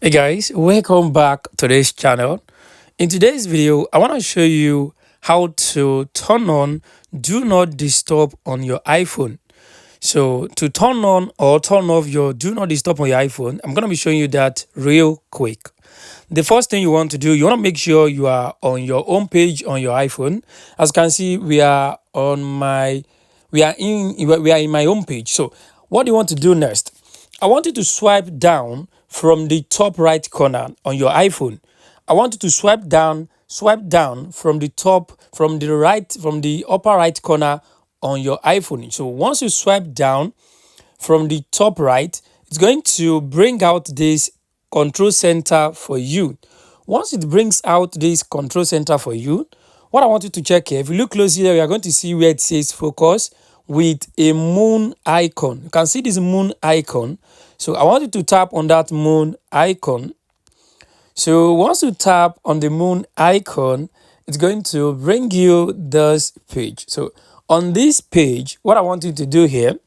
Hey guys, welcome back to this channel. In today's video, I want to show you how to turn on Do Not Disturb on your iPhone. So to turn on or turn off your Do Not Disturb on your iPhone, I'm going to be showing you that real quick. The first thing you want to do, you want to make sure you are on your home page on your iPhone. As you can see, we are in my home page. So what do you want to do next? I want you to swipe down from the top right corner on your iPhone. I want you to swipe down from the top, from the upper right corner on your iPhone. So once you swipe down from the top right, it's going to bring out this control center for you. Once it brings out this control center for you, what I want you to check here, if you look closely here, we are going to see where it says focus with a moon icon. You can see this moon icon. So I want you to tap on that moon icon. So once you tap on the moon icon, it's going to bring you this page. So on this page, what I want you to do here,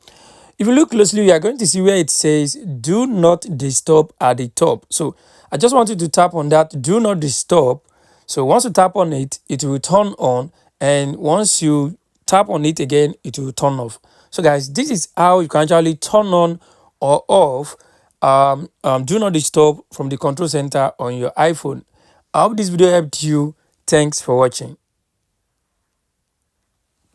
if you look closely, you are going to see where it says do not disturb at the top. So I just want you to tap on that do not disturb. So once you tap on it, it will turn on, and once you tap on it again, it will turn off. So guys, this is how you can actually turn on or off do not disturb from the control center on your iPhone. I hope this video helped you. Thanks for watching.